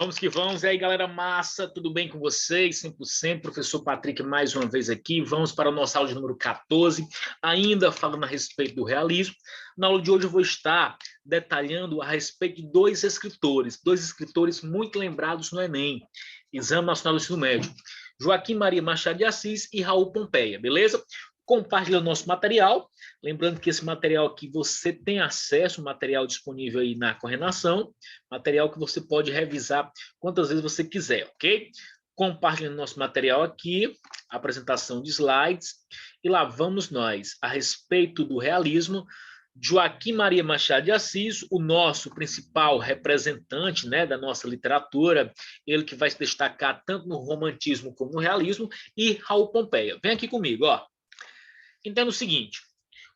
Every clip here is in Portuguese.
Vamos que vamos. E aí, galera massa, tudo bem com vocês? 100%, professor Patrick mais uma vez aqui. Vamos para o nosso aula de número 14, ainda falando a respeito do realismo. Na aula de hoje eu vou estar detalhando a respeito de dois escritores muito lembrados no Enem, Exame Nacional do Ensino Médio, Joaquim Maria Machado de Assis e Raul Pompeia, beleza? Compartilha o nosso material, lembrando que esse material aqui você tem acesso, material disponível aí na coordenação, material que você pode revisar quantas vezes você quiser, ok? Compartilhando nosso material aqui, apresentação de slides, e lá vamos nós, a respeito do realismo. Joaquim Maria Machado de Assis, o nosso principal representante, né, da nossa literatura, ele que vai se destacar tanto no romantismo como no realismo, e Raul Pompeia. Vem aqui comigo, ó. Entenda o seguinte,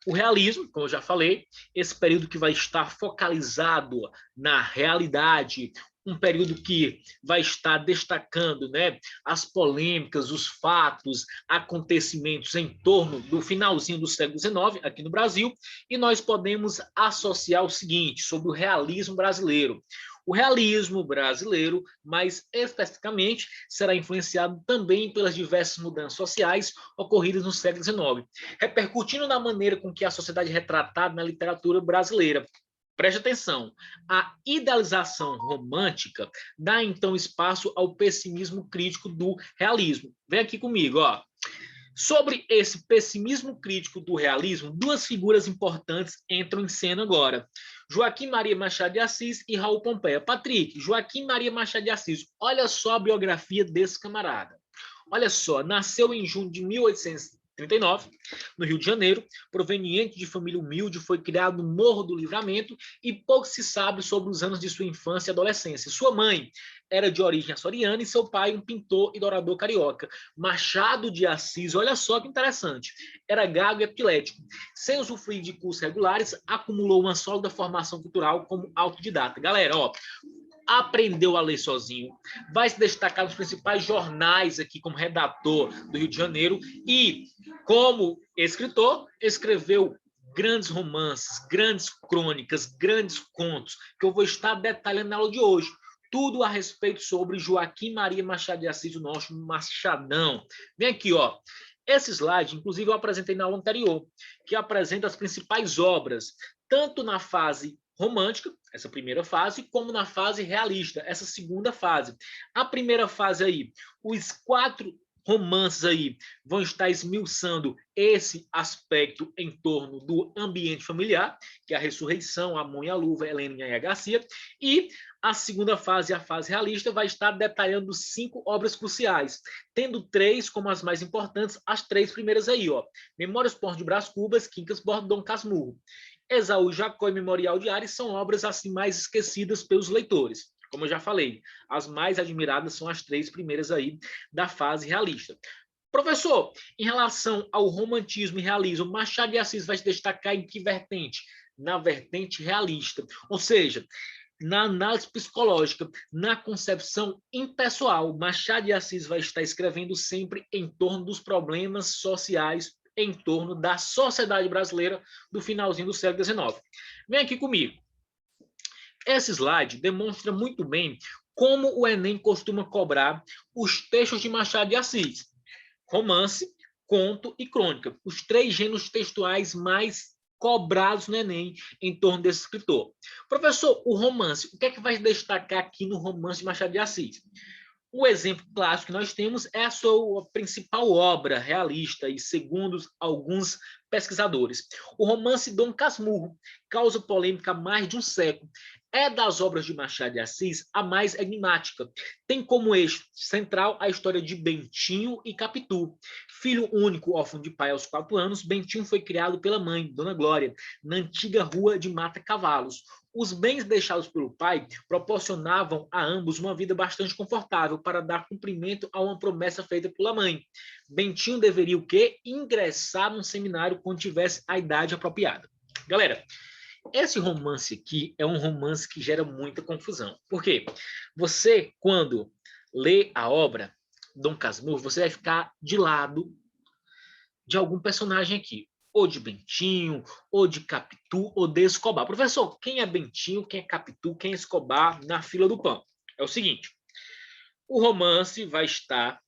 o realismo, como eu já falei, esse período que vai estar focalizado na realidade, um período que vai estar destacando, né, as polêmicas, os fatos, acontecimentos em torno do finalzinho do século XIX aqui no Brasil, e nós podemos associar o seguinte sobre o realismo brasileiro. O realismo brasileiro, mais especificamente, será influenciado também pelas diversas mudanças sociais ocorridas no século XIX, repercutindo na maneira com que a sociedade é retratada na literatura brasileira. Preste atenção, a idealização romântica dá então espaço ao pessimismo crítico do realismo. Vem aqui comigo, ó. Sobre esse pessimismo crítico do realismo, duas figuras importantes entram em cena agora. Joaquim Maria Machado de Assis e Raul Pompeia. Patrick, Joaquim Maria Machado de Assis, olha só a biografia desse camarada. Olha só, nasceu em junho de 1839, no Rio de Janeiro, proveniente de família humilde, foi criado no Morro do Livramento e pouco se sabe sobre os anos de sua infância e adolescência. Sua mãe era de origem açoriana e seu pai um pintor e dourador carioca. Machado de Assis, olha só que interessante, era gago e epilético. Sem usufruir de cursos regulares, acumulou uma sólida formação cultural como autodidata. Galera, ó, aprendeu a ler sozinho, vai se destacar nos principais jornais aqui como redator do Rio de Janeiro e, como escritor, escreveu grandes romances, grandes crônicas, grandes contos, que eu vou estar detalhando na aula de hoje. Tudo a respeito sobre Joaquim Maria Machado de Assis, o nosso Machadão. Vem aqui, ó. Esse slide, inclusive, eu apresentei na aula anterior, que apresenta as principais obras, tanto na fase romântica, essa primeira fase, como na fase realista, essa segunda fase. A primeira fase aí, os 4 romances aí vão estar esmiuçando esse aspecto em torno do ambiente familiar, que é a ressurreição, a mão e a luva, Helena e a Garcia, e a segunda fase, a fase realista, vai estar detalhando 5 obras cruciais, tendo 3 como as mais importantes, as 3 primeiras aí, ó. Memórias por de Brás Cubas, Quincas por Dom Casmurro. Esaú, Jacó e Memorial de Ares são obras assim mais esquecidas pelos leitores. Como eu já falei, as mais admiradas são as 3 primeiras aí da fase realista. Professor, em relação ao romantismo e realismo, Machado de Assis vai se destacar em que vertente? Na vertente realista, ou seja, na análise psicológica, na concepção impessoal. Machado de Assis vai estar escrevendo sempre em torno dos problemas sociais em torno da sociedade brasileira do finalzinho do século XIX. Vem aqui comigo. Esse slide demonstra muito bem como o Enem costuma cobrar os textos de Machado de Assis. Romance, conto e crônica. Os 3 gêneros textuais mais cobrados no Enem em torno desse escritor. Professor, o romance, o que é que vai destacar aqui no romance de Machado de Assis? O exemplo clássico que nós temos é a sua principal obra realista e segundo alguns pesquisadores. O romance Dom Casmurro causa polêmica há mais de um século. É das obras de Machado de Assis a mais enigmática. Tem como eixo central a história de Bentinho e Capitu. Filho único, órfão de pai aos 4 anos, Bentinho foi criado pela mãe, Dona Glória, na antiga rua de Mata Cavalos. Os bens deixados pelo pai proporcionavam a ambos uma vida bastante confortável para dar cumprimento a uma promessa feita pela mãe. Bentinho deveria o quê? Ingressar num seminário quando tivesse a idade apropriada. Galera, esse romance aqui é um romance que gera muita confusão. Por quê? Você, quando lê a obra Dom Casmurro, você vai ficar de lado de algum personagem aqui. Ou de Bentinho, ou de Capitu, ou de Escobar. Professor, quem é Bentinho, quem é Capitu, quem é Escobar na fila do pão? É o seguinte, O romance vai estar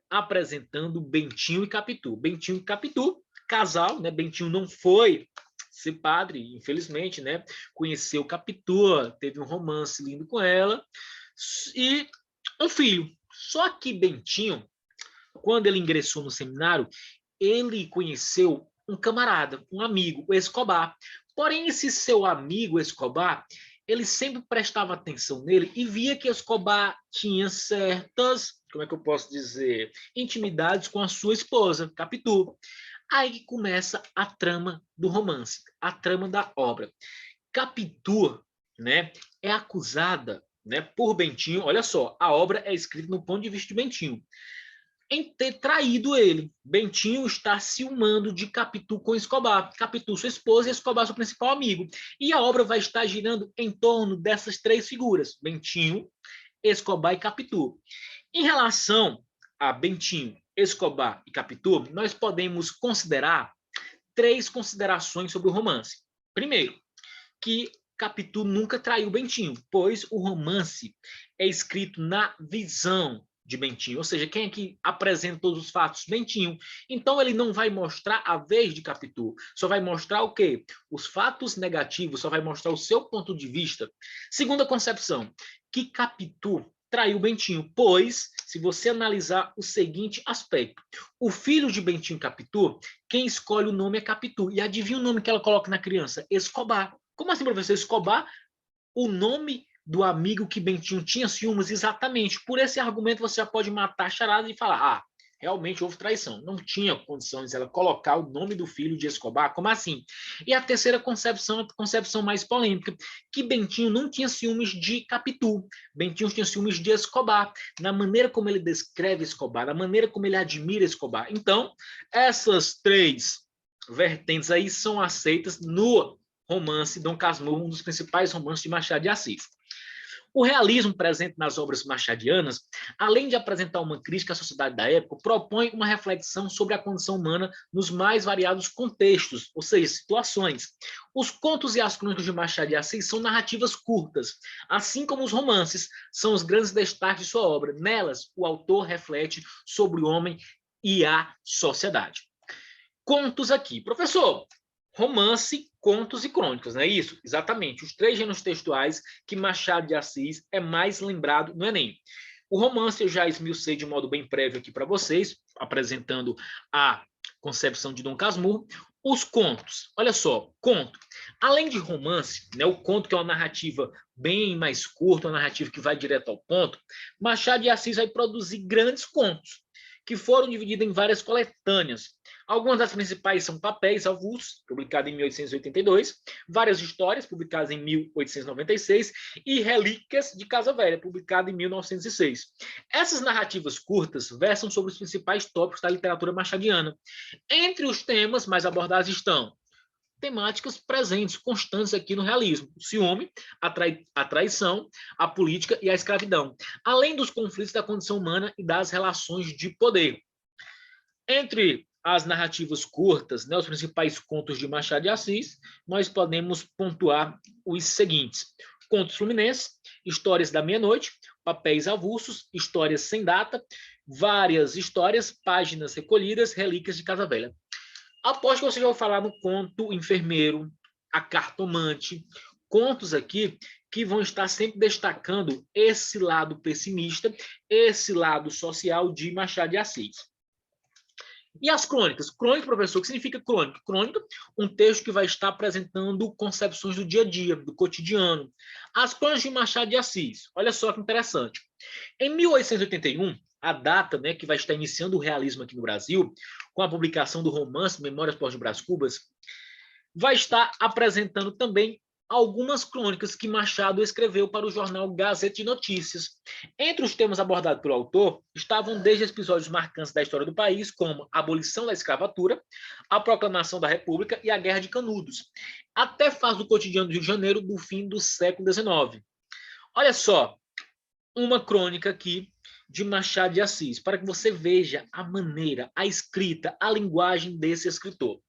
apresentando Bentinho e Capitu. Bentinho e Capitu, casal, né? Bentinho não foi ser padre, infelizmente, né? Conheceu Capitu, teve um romance lindo com ela e um filho. Só que Bentinho, quando ele ingressou no seminário, ele conheceu um camarada, um amigo, o Escobar. Porém, esse seu amigo Escobar, ele sempre prestava atenção nele e via que Escobar tinha certas, como é que eu posso dizer, intimidades com a sua esposa, Capitu. Aí começa a trama do romance, a trama da obra. Capitu, né, é acusada, né, por Bentinho. Olha só, a obra é escrita no ponto de vista de Bentinho, em ter traído ele. Bentinho está ciumando de Capitu com Escobar. Capitu, sua esposa, e Escobar, seu principal amigo. E a obra vai estar girando em torno dessas três figuras: Bentinho, Escobar e Capitu. Em relação a Bentinho, Escobar e Capitu, nós podemos considerar três considerações sobre o romance. Primeiro, que Capitu nunca traiu Bentinho, pois o romance é escrito na visão de Bentinho, ou seja, quem é que apresenta todos os fatos? Bentinho. Então ele não vai mostrar a vez de Capitu, só vai mostrar o quê? Os fatos negativos, só vai mostrar o seu ponto de vista. Segunda concepção, que Capitu traiu Bentinho, pois, se você analisar o seguinte aspecto, o filho de Bentinho Capitu, quem escolhe o nome é Capitu, e adivinha o nome que ela coloca na criança? Escobar. Como assim, professor? Escobar, o nome do amigo que Bentinho tinha ciúmes, exatamente. Por esse argumento, você já pode matar a charada e falar: realmente houve traição. Não tinha condições ela colocar o nome do filho de Escobar. Como assim? E a terceira concepção, a concepção mais polêmica, que Bentinho não tinha ciúmes de Capitu. Bentinho tinha ciúmes de Escobar, na maneira como ele descreve Escobar, na maneira como ele admira Escobar. Então, essas três vertentes aí são aceitas no romance Dom Casmurro, um dos principais romances de Machado de Assis. O realismo presente nas obras machadianas, além de apresentar uma crítica à sociedade da época, propõe uma reflexão sobre a condição humana nos mais variados contextos, ou seja, situações. Os contos e as crônicas de Machado de Assis são narrativas curtas, assim como os romances são os grandes destaques de sua obra. Nelas, o autor reflete sobre o homem e a sociedade. Contos aqui. Professor, romance, contos e crônicas, não é isso? Exatamente, os três gêneros textuais que Machado de Assis é mais lembrado no Enem. O romance eu já esmiucei de modo bem prévio aqui para vocês, apresentando a concepção de Dom Casmurro. Os contos, olha só, conto. Além de romance, né, o conto que é uma narrativa bem mais curta, uma narrativa que vai direto ao ponto, Machado de Assis vai produzir grandes contos, que foram divididos em várias coletâneas. Algumas das principais são Papéis Avulsos, publicado em 1882, Várias Histórias, publicadas em 1896, e Relíquias de Casa Velha, publicado em 1906. Essas narrativas curtas versam sobre os principais tópicos da literatura machadiana. Entre os temas mais abordados estão temáticas presentes, constantes aqui no realismo: o ciúme, a traição, a política e a escravidão, além dos conflitos da condição humana e das relações de poder. Entre as narrativas curtas, né, os principais contos de Machado de Assis, nós podemos pontuar os seguintes: Contos Fluminenses, Histórias da Meia-Noite, Papéis Avulsos, Histórias Sem Data, Várias Histórias, Páginas Recolhidas, Relíquias de Casa Velha. Aposto que você já vai falar no conto Enfermeiro, A Cartomante, contos aqui que vão estar sempre destacando esse lado pessimista, esse lado social de Machado de Assis. E as crônicas? Crônica, professor, o que significa crônica? Crônica, um texto que vai estar apresentando concepções do dia a dia, do cotidiano. As crônicas de Machado de Assis, olha só que interessante. Em 1881, a data, né, que vai estar iniciando o realismo aqui no Brasil, com a publicação do romance Memórias Pós-Brás Cubas, vai estar apresentando também algumas crônicas que Machado escreveu para o jornal Gazeta de Notícias. Entre os temas abordados pelo autor estavam desde episódios marcantes da história do país, como a abolição da escravatura, a proclamação da República e a Guerra de Canudos, até fatos do cotidiano do Rio de Janeiro do fim do século XIX. Olha só, uma crônica aqui de Machado de Assis, para que você veja a maneira, a escrita, a linguagem desse escritor.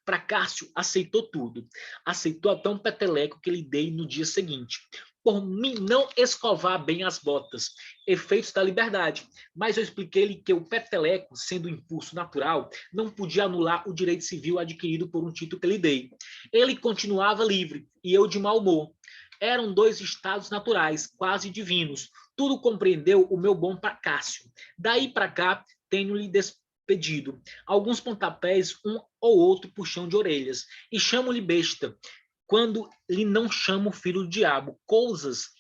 Procácio aceitou tudo. Aceitou até um peteleco que lhe dei no dia seguinte. por mim não escovar bem as botas, efeitos da liberdade. Mas eu expliquei-lhe que o peteleco, sendo um impulso natural, não podia anular o direito civil adquirido por um título que lhe dei. Ele continuava livre, e eu de mau humor. Eram dois estados naturais, quase divinos. Tudo compreendeu o meu bom Cássio. Daí para cá, tenho-lhe despedido. Alguns pontapés, um ou outro puxão de orelhas. E chamo-lhe besta, quando lhe não chamo filho do diabo. Coisas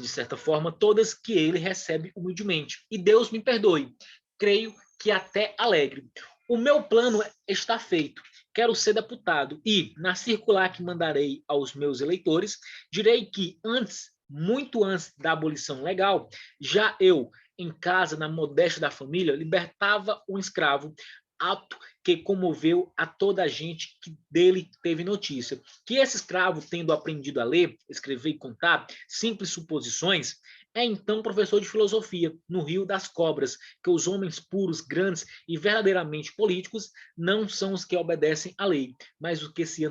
de certa forma, todas que ele recebe humildemente. E Deus me perdoe. Creio que até alegre. O meu plano está feito. Quero ser deputado e, na circular que mandarei aos meus eleitores, direi que antes, muito antes da abolição legal, já eu, em casa, na modéstia da família, libertava um escravo, ato que comoveu a toda a gente que dele teve notícia. Que esse escravo, tendo aprendido a ler, escrever e contar, simples suposições, é então professor de filosofia no Rio das Cobras, que os homens puros, grandes e verdadeiramente políticos não são os que obedecem à lei, mas os que se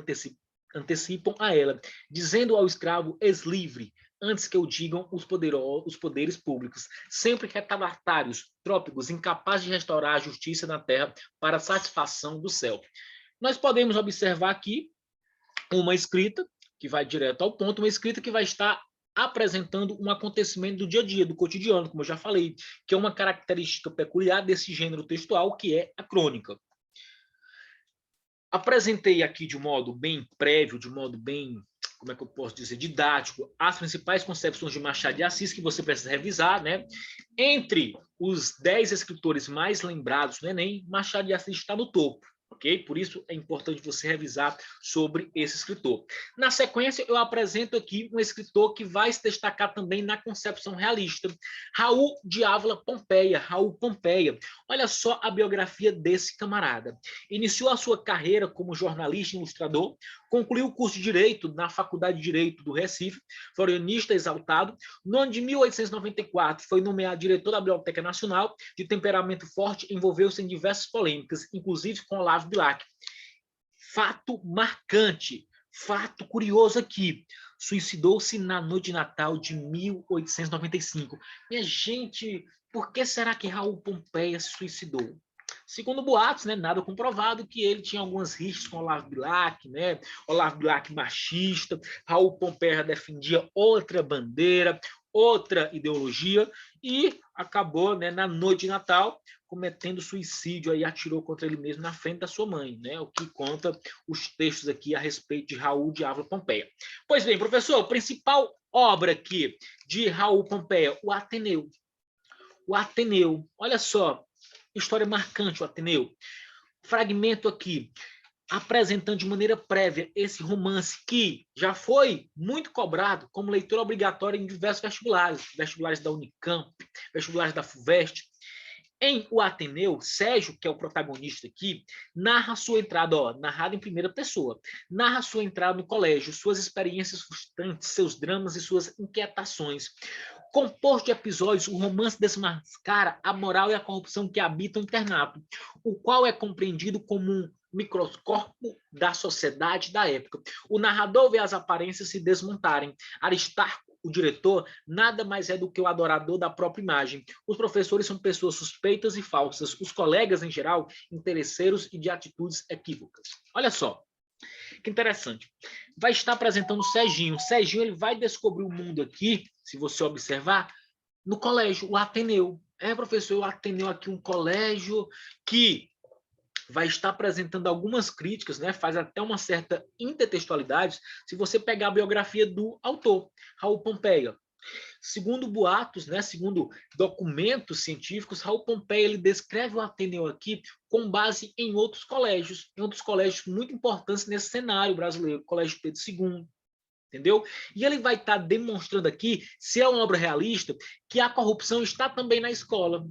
antecipam a ela, dizendo ao escravo ex-livre, antes que o digam os poderes públicos, sempre retardatários, trópicos, incapazes de restaurar a justiça na terra para a satisfação do céu. Nós podemos observar aqui uma escrita que vai direto ao ponto, uma escrita que vai estar apresentando um acontecimento do dia a dia, do cotidiano, como eu já falei, que é uma característica peculiar desse gênero textual, que é a crônica. Apresentei aqui de modo bem prévio, de modo bem, como é que eu posso dizer, didático, as principais concepções de Machado de Assis que você precisa revisar, né? Entre os 10 escritores mais lembrados no Enem, Machado de Assis está no topo. Ok? Por isso é importante você revisar sobre esse escritor. Na sequência, eu apresento aqui um escritor que vai se destacar também na concepção realista, Raul de Ávila Pompeia. Raul Pompeia. Olha só a biografia desse camarada. Iniciou a sua carreira como jornalista e ilustrador, concluiu o curso de Direito na Faculdade de Direito do Recife, florianista exaltado. No ano de 1894, foi nomeado diretor da Biblioteca Nacional, de temperamento forte, envolveu-se em diversas polêmicas, inclusive com Olavo Bilac. Fato marcante, fato curioso aqui, suicidou-se na noite de Natal de 1895. Minha gente, por que será que Raul Pompeia se suicidou? Segundo boatos, né, nada comprovado, que ele tinha algumas rixas com Olavo Bilac, né? Olavo Bilac machista, Raul Pompeia defendia outra bandeira, outra ideologia, e acabou, né, na noite de Natal cometendo suicídio, aí atirou contra ele mesmo na frente da sua mãe, né? O que conta os textos aqui a respeito de Raul de Ávila Pompeia. Pois bem, professor, principal obra aqui de Raul Pompeia, o Ateneu. O Ateneu, olha só, história marcante, o Ateneu. Fragmento aqui, apresentando de maneira prévia esse romance que já foi muito cobrado como leitura obrigatória em diversos vestibulares, vestibulares da Unicamp, vestibulares da FUVEST. Em O Ateneu, Sérgio, que é o protagonista aqui, narra sua entrada, narrado em primeira pessoa, narra sua entrada no colégio, suas experiências frustrantes, seus dramas e suas inquietações. Composto de episódios, o romance desmascara a moral e a corrupção que habitam o internato, o qual é compreendido como um microscópio da sociedade da época. O narrador vê as aparências se desmontarem. Aristarco, o diretor, nada mais é do que o adorador da própria imagem. Os professores são pessoas suspeitas e falsas. Os colegas, em geral, interesseiros e de atitudes equívocas. Olha só, que interessante. Vai estar apresentando o Serginho. O Serginho ele vai descobrir o mundo aqui, se você observar, no colégio, o Ateneu. Professor, o Ateneu aqui, um colégio que vai estar apresentando algumas críticas, né? Faz até uma certa intertextualidade, se você pegar a biografia do autor, Raul Pompeia. Segundo boatos, né, segundo documentos científicos, Raul Pompeia ele descreve o Ateneu aqui com base em outros colégios muito importantes nesse cenário brasileiro, o Colégio Pedro II, entendeu? E ele vai estar demonstrando aqui, se é uma obra realista, que a corrupção está também na escola,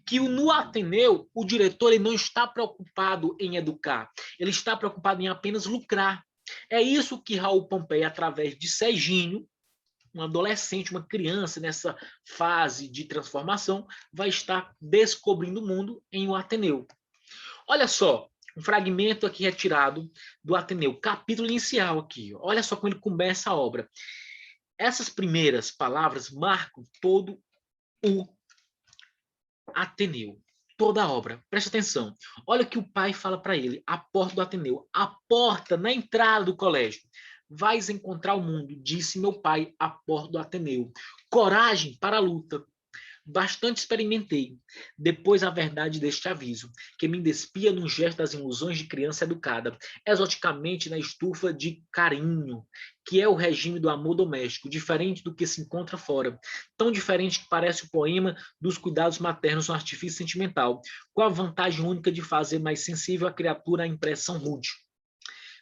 que no Ateneu o diretor ele não está preocupado em educar, ele está preocupado em apenas lucrar. É isso que Raul Pompeia, através de Serginho, um adolescente, uma criança nessa fase de transformação, vai estar descobrindo o mundo em O Ateneu. Olha só, um fragmento aqui retirado do Ateneu, capítulo inicial aqui. Olha só como ele começa a obra. Essas primeiras palavras marcam todo o Ateneu, toda a obra. Preste atenção. Olha o que o pai fala para ele, a porta do Ateneu, a porta na entrada do colégio. Vais encontrar o mundo, disse meu pai, a porta do Ateneu. Coragem para a luta. Bastante experimentei, depois a verdade deste aviso, que me despia num gesto das ilusões de criança educada, exoticamente na estufa de carinho, que é o regime do amor doméstico, diferente do que se encontra fora, tão diferente que parece o poema dos cuidados maternos no artifício sentimental, com a vantagem única de fazer mais sensível a criatura à impressão rude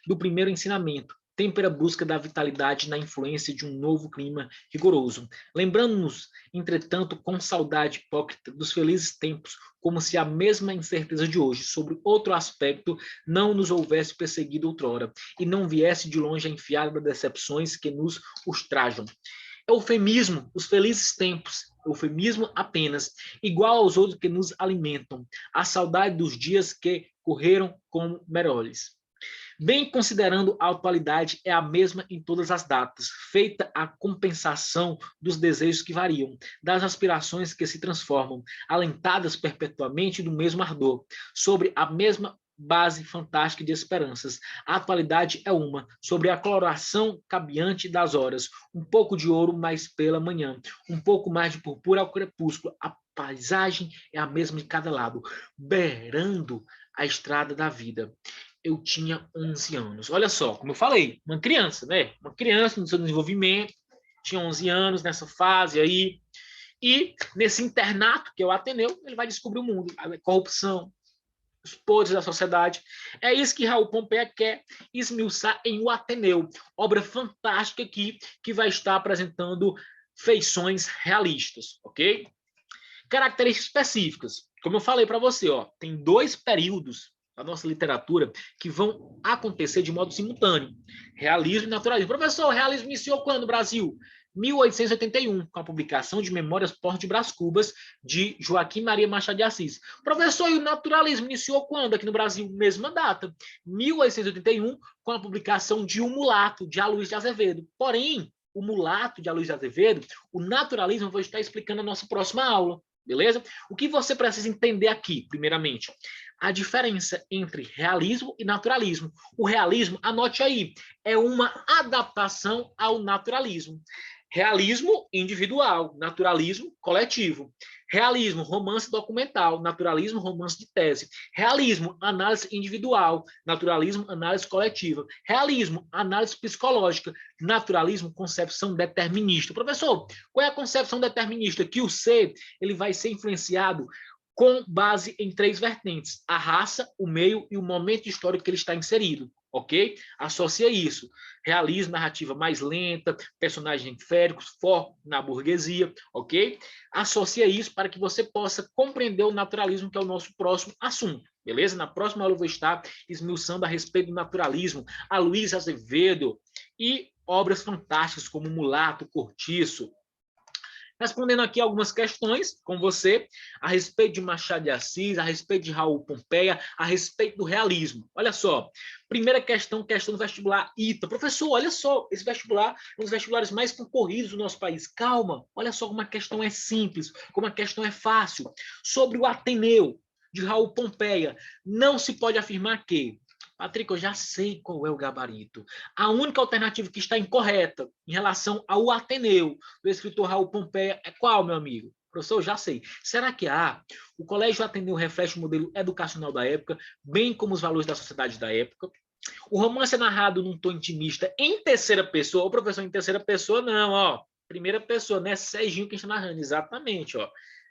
do primeiro ensinamento, têmpera busca da vitalidade na influência de um novo clima rigoroso. Lembrando-nos, entretanto, com saudade hipócrita dos felizes tempos, como se a mesma incerteza de hoje, sobre outro aspecto, não nos houvesse perseguido outrora, e não viesse de longe a enfiada das decepções que nos ultrajam. Eufemismo, os felizes tempos, eufemismo apenas, igual aos outros que nos alimentam, a saudade dos dias que correram como meroles. Bem considerando a atualidade é a mesma em todas as datas, feita a compensação dos desejos que variam, das aspirações que se transformam, alentadas perpetuamente do mesmo ardor, sobre a mesma base fantástica de esperanças. A atualidade é uma, sobre a coloração cabeante das horas, um pouco de ouro mais pela manhã, um pouco mais de purpura ao crepúsculo. A paisagem é a mesma de cada lado, beirando a estrada da vida. Eu tinha 11 anos. Olha só, como eu falei, uma criança, né? Uma criança no seu desenvolvimento, tinha 11 anos nessa fase aí, e nesse internato, que é o Ateneu, ele vai descobrir o mundo, a corrupção, os podres da sociedade. É isso que Raul Pompeia quer esmiuçar em O Ateneu, obra fantástica aqui, que vai estar apresentando feições realistas, ok? Características específicas. Como eu falei para você, ó, tem 2 períodos da nossa literatura que vão acontecer de modo simultâneo. Realismo e naturalismo. Professor, o realismo iniciou quando no Brasil? 1881, com a publicação de Memórias Porto de Brás Cubas, de Joaquim Maria Machado de Assis. Professor, e o naturalismo iniciou quando aqui no Brasil? Mesma data, 1881, com a publicação de O Mulato, de Aloysio de Azevedo. Porém, o Mulato, de Aloysio de Azevedo, o naturalismo eu vou estar explicando na nossa próxima aula. Beleza? O que você precisa entender aqui, primeiramente? A diferença entre realismo e naturalismo. O realismo, anote aí, é uma adaptação ao naturalismo. Realismo individual, naturalismo coletivo. Realismo, romance documental, naturalismo, romance de tese. Realismo, análise individual, naturalismo, análise coletiva. Realismo, análise psicológica, naturalismo, concepção determinista. Professor, qual é a concepção determinista? Que o ser ele vai ser influenciado com base em 3 vertentes: a raça, o meio e o momento histórico que ele está inserido, ok? Associa isso. Realismo, narrativa mais lenta, personagens féricos, foco na burguesia, ok? Associa isso para que você possa compreender o naturalismo, que é o nosso próximo assunto, beleza? Na próxima aula eu vou estar esmiuçando a respeito do naturalismo, Aloysio Azevedo e obras fantásticas como Mulato, Cortiço. Respondendo aqui algumas questões com você a respeito de Machado de Assis, a respeito de Raul Pompeia, a respeito do realismo. Olha só, primeira questão do vestibular ITA. Professor, olha só, esse vestibular é um dos vestibulares mais concorridos do nosso país. Calma, olha só como a questão é simples, como a questão é fácil. Sobre o Ateneu, de Raul Pompeia, não se pode afirmar que... Patrick, eu já sei qual é o gabarito. A única alternativa que está incorreta em relação ao Ateneu, do escritor Raul Pompeia, é qual, meu amigo? Professor, eu já sei. Será que o Colégio Ateneu reflete o modelo educacional da época, bem como os valores da sociedade da época? O romance é narrado num tom intimista em terceira pessoa. Ô, professor, em terceira pessoa não, ó. Primeira pessoa, né? Serginho que está narrando, exatamente, ó.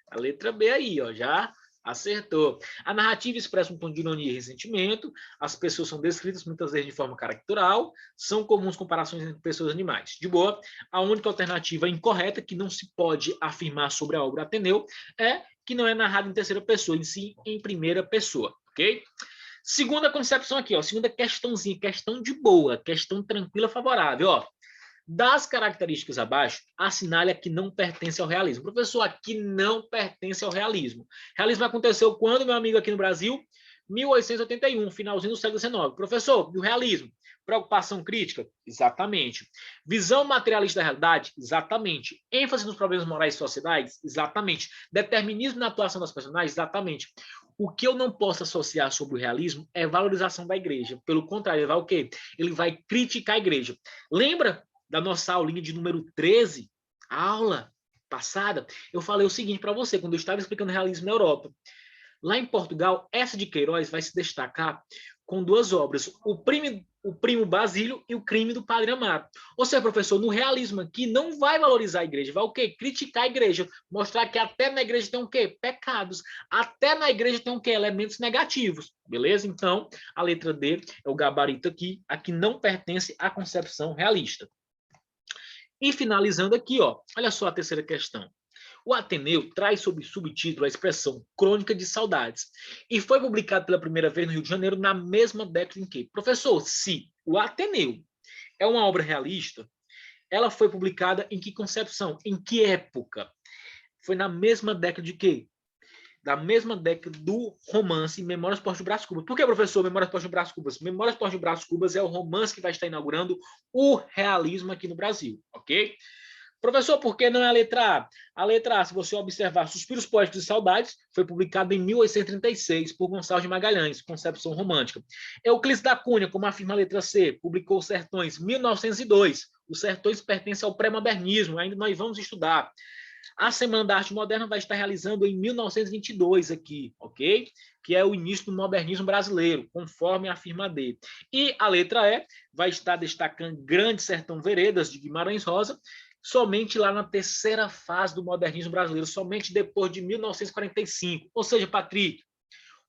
A letra B aí, ó, já... Acertou. A narrativa expressa um tom de ironia e ressentimento. As pessoas são descritas muitas vezes de forma caricatural. São comuns comparações entre pessoas e animais. De boa. A única alternativa incorreta que não se pode afirmar sobre a obra Ateneu é que não é narrado em terceira pessoa, em si em primeira pessoa, ok? Segunda concepção aqui, ó. Segunda questãozinha, questão de boa, questão tranquila, favorável, ó. Das características abaixo, assinale a que não pertence ao realismo. Professor, aqui não pertence ao realismo. Realismo aconteceu quando, meu amigo, aqui no Brasil? 1881, finalzinho do século XIX. Professor, e o realismo? Preocupação crítica? Exatamente. Visão materialista da realidade? Exatamente. ênfase nos problemas morais e sociais? Exatamente. Determinismo na atuação das personagens? Exatamente. O que eu não posso associar sobre o realismo é valorização da igreja. Pelo contrário, ele vai o quê? Ele vai criticar a igreja. Lembra da nossa aulinha de número 13? A aula passada, eu falei o seguinte para você, quando eu estava explicando o realismo na Europa. Lá em Portugal, essa de Queiroz vai se destacar com duas obras, o Primo Basílio e o Crime do Padre Amaro. Ou seja, professor, no realismo aqui não vai valorizar a igreja, vai o quê? Criticar a igreja, mostrar que até na igreja tem o quê? Pecados. Até na igreja tem o quê? Elementos negativos. Beleza? Então, a letra D é o gabarito aqui não pertence à concepção realista. E finalizando aqui, ó, olha só a terceira questão. O Ateneu traz sob subtítulo a expressão Crônica de Saudades e foi publicado pela primeira vez no Rio de Janeiro na mesma década em que, professor, se o Ateneu é uma obra realista, ela foi publicada em que concepção? Em que época? Foi na mesma década de quê? Da mesma década do romance Memórias Póstumas de Brás Cubas. Por que, professor, Memórias Póstumas de Brás Cubas? Memórias Póstumas de Brás Cubas é o romance que vai estar inaugurando o realismo aqui no Brasil, ok? Professor, por que não é a letra A? A letra A, se você observar Suspiros Poéticos e Saudades, foi publicada em 1836 por Gonçalves de Magalhães, Concepção Romântica. Euclides da Cunha, como afirma a letra C, publicou Sertões, 1902. Os Sertões pertencem ao pré-modernismo, ainda nós vamos estudar. A Semana da Arte Moderna vai estar realizando em 1922 aqui, ok? Que é o início do modernismo brasileiro, conforme afirma D. E a letra E vai estar destacando Grande Sertão Veredas, de Guimarães Rosa, somente lá na terceira fase do modernismo brasileiro, somente depois de 1945. Ou seja, Patrick,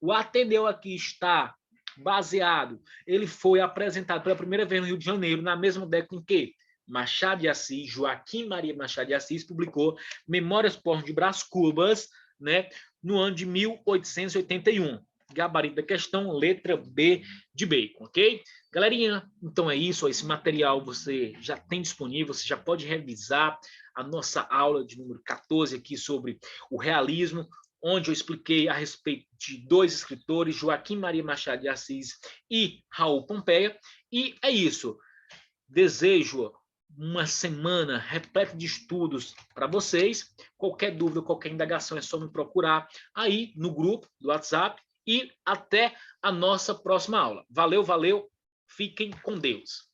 o Ateneu aqui está baseado, ele foi apresentado pela primeira vez no Rio de Janeiro, na mesma década em que Machado de Assis, Joaquim Maria Machado de Assis, publicou Memórias Póstumas de Brás Cubas, né, no ano de 1881. Gabarito da questão, letra B de Bacon, ok? Galerinha, então é isso, ó, esse material você já tem disponível, você já pode revisar a nossa aula de número 14 aqui sobre o realismo, onde eu expliquei a respeito de dois escritores, Joaquim Maria Machado de Assis e Raul Pompeia, e é isso. Desejo uma semana repleta de estudos para vocês. Qualquer dúvida, qualquer indagação é só me procurar aí no grupo do WhatsApp e até a nossa próxima aula. Valeu, valeu. Fiquem com Deus.